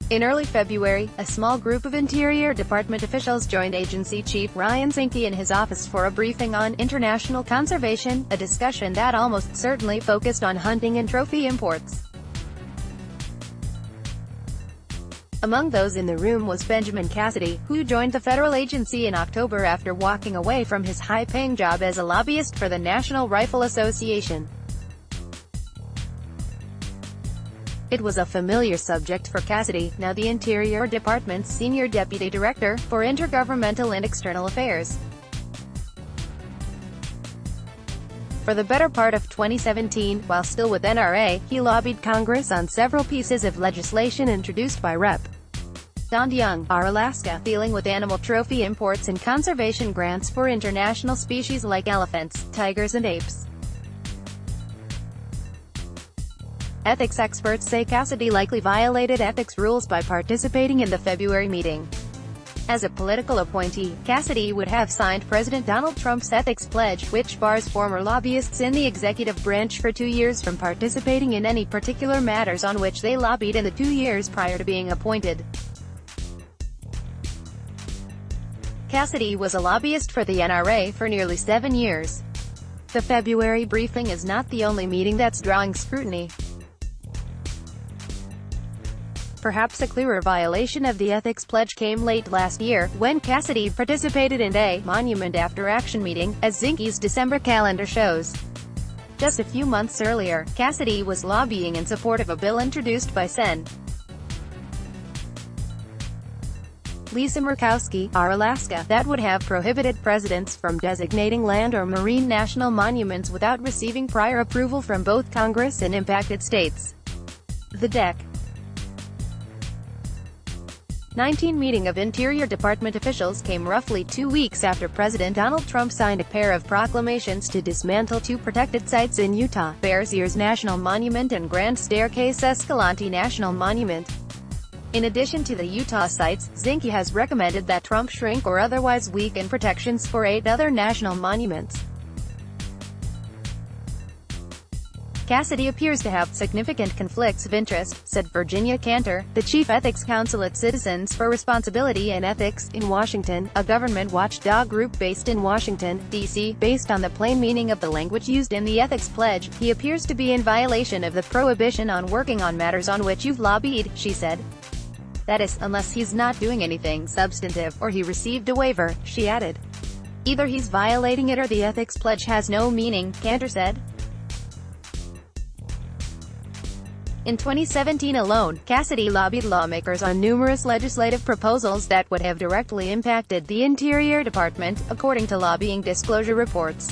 In early February, a small group of Interior Department officials joined Agency Chief Ryan Zinke in his office for a briefing on international conservation, a discussion that almost certainly focused on hunting and trophy imports. Among those in the room was Benjamin Cassidy, who joined the federal agency in October after walking away from his high-paying job as a lobbyist for the National Rifle Association. It was a familiar subject for Cassidy, now the Interior Department's Senior Deputy Director for Intergovernmental and External Affairs. For the better part of 2017, while still with NRA, he lobbied Congress on several pieces of legislation introduced by Rep. Don Young, R. Alaska, dealing with animal trophy imports and conservation grants for international species like elephants, tigers and apes. Ethics experts say Cassidy likely violated ethics rules by participating in the February meeting. As a political appointee, Cassidy would have signed President Donald Trump's ethics pledge, which bars former lobbyists in the executive branch for 2 years from participating in any particular matters on which they lobbied in the 2 years prior to being appointed. Cassidy was a lobbyist for the NRA for nearly 7 years. The February briefing is not the only meeting that's drawing scrutiny. Perhaps a clearer violation of the ethics pledge came late last year, when Cassidy participated in a Monument After Action meeting, as Zinke's December calendar shows. Just a few months earlier, Cassidy was lobbying in support of a bill introduced by Sen. Lisa Murkowski, R. Alaska, that would have prohibited presidents from designating land or marine national monuments without receiving prior approval from both Congress and impacted states. The Dec. 19 meeting of Interior Department officials came roughly 2 weeks after President Donald Trump signed a pair of proclamations to dismantle 2 protected sites in Utah, Bears Ears National Monument and Grand Staircase Escalante National Monument. In addition to the Utah sites, Zinke has recommended that Trump shrink or otherwise weaken protections for 8 other national monuments. Cassidy appears to have significant conflicts of interest, said Virginia Cantor, the chief ethics counsel at Citizens for Responsibility and Ethics, in Washington, a government watchdog group based in Washington, D.C. Based on the plain meaning of the language used in the ethics pledge, he appears to be in violation of the prohibition on working on matters on which you've lobbied, she said. That is, unless he's not doing anything substantive, or he received a waiver, she added. Either he's violating it or the ethics pledge has no meaning, Cantor said. In 2017 alone, Cassidy lobbied lawmakers on numerous legislative proposals that would have directly impacted the Interior Department, according to lobbying disclosure reports.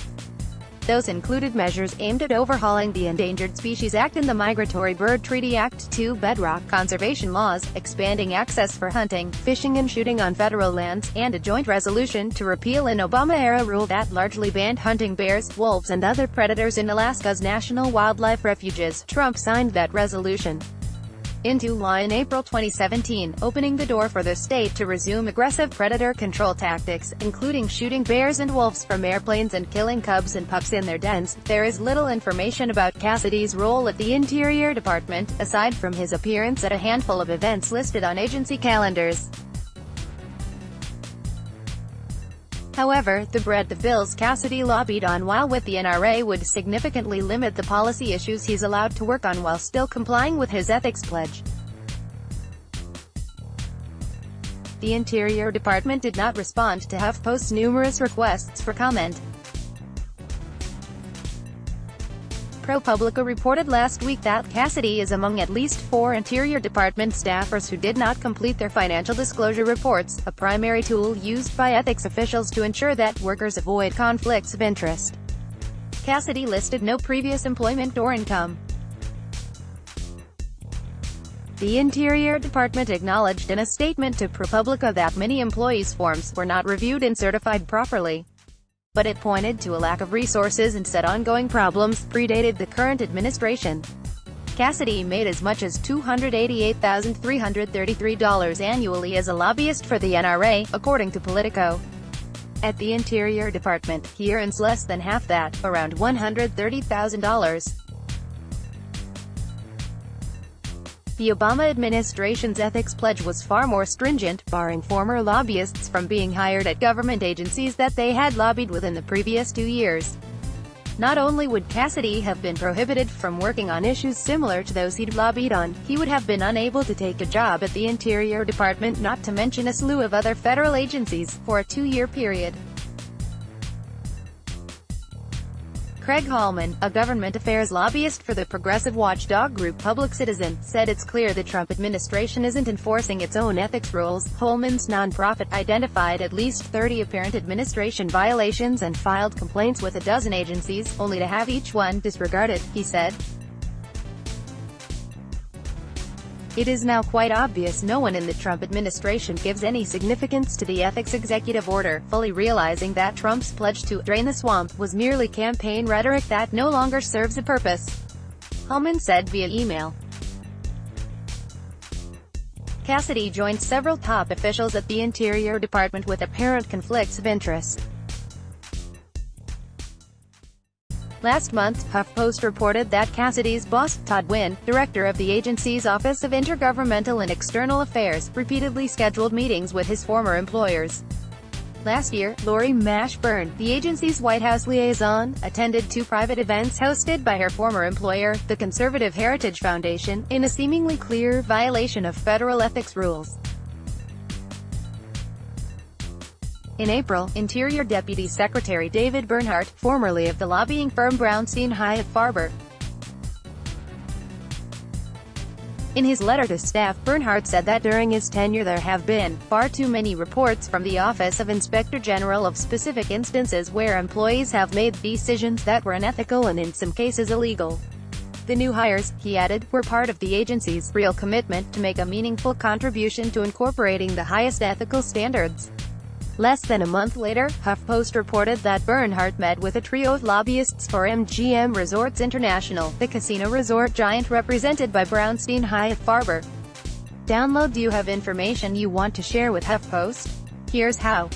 Those included measures aimed at overhauling the Endangered Species Act and the Migratory Bird Treaty Act, 2 bedrock conservation laws, expanding access for hunting, fishing and shooting on federal lands, and a joint resolution to repeal an Obama-era rule that largely banned hunting bears, wolves and other predators in Alaska's national wildlife refuges. Trump signed that resolution into law in April 2017, opening the door for the state to resume aggressive predator control tactics, including shooting bears and wolves from airplanes and killing cubs and pups in their dens. There is little information about Cassidy's role at the Interior Department, aside from his appearance at a handful of events listed on agency calendars. However, the breadth of bills Cassidy lobbied on while with the NRA would significantly limit the policy issues he's allowed to work on while still complying with his ethics pledge. The Interior Department did not respond to HuffPost's numerous requests for comment. ProPublica reported last week that Cassidy is among at least 4 Interior Department staffers who did not complete their financial disclosure reports, a primary tool used by ethics officials to ensure that workers avoid conflicts of interest. Cassidy listed no previous employment or income. The Interior Department acknowledged in a statement to ProPublica that many employees' forms were not reviewed and certified properly. But it pointed to a lack of resources and said ongoing problems predated the current administration. Cassidy made as much as $288,333 annually as a lobbyist for the NRA, according to Politico. At the Interior Department, he earns less than half that, around $130,000. The Obama administration's ethics pledge was far more stringent, barring former lobbyists from being hired at government agencies that they had lobbied within the previous 2 years. Not only would Cassidy have been prohibited from working on issues similar to those he'd lobbied on, he would have been unable to take a job at the Interior Department, not to mention a slew of other federal agencies, for a 2-year period. Craig Hallman, a government affairs lobbyist for the progressive watchdog group Public Citizen, said it's clear the Trump administration isn't enforcing its own ethics rules. Hallman's nonprofit identified at least 30 apparent administration violations and filed complaints with a dozen agencies, only to have each one disregarded, he said. It is now quite obvious no one in the Trump administration gives any significance to the ethics executive order, fully realizing that Trump's pledge to drain the swamp was merely campaign rhetoric that no longer serves a purpose, Hallman said via email. Cassidy joined several top officials at the Interior Department with apparent conflicts of interest. Last month, HuffPost reported that Cassidy's boss, Todd Wynn, director of the agency's Office of Intergovernmental and External Affairs, repeatedly scheduled meetings with his former employers. Last year, Lori Mashburn, the agency's White House liaison, attended 2 private events hosted by her former employer, the Conservative Heritage Foundation, in a seemingly clear violation of federal ethics rules. In April, Interior Deputy Secretary David Bernhardt, formerly of the lobbying firm Brownstein Hyatt Farber. In his letter to staff, Bernhardt said that during his tenure there have been far too many reports from the Office of Inspector General of specific instances where employees have made decisions that were unethical and in some cases illegal. The new hires, he added, were part of the agency's real commitment to make a meaningful contribution to incorporating the highest ethical standards. Less than a month later, HuffPost reported that Bernhardt met with a trio of lobbyists for MGM Resorts International, the casino resort giant represented by Brownstein Hyatt Farber. Download. Do you have information you want to share with HuffPost? Here's how.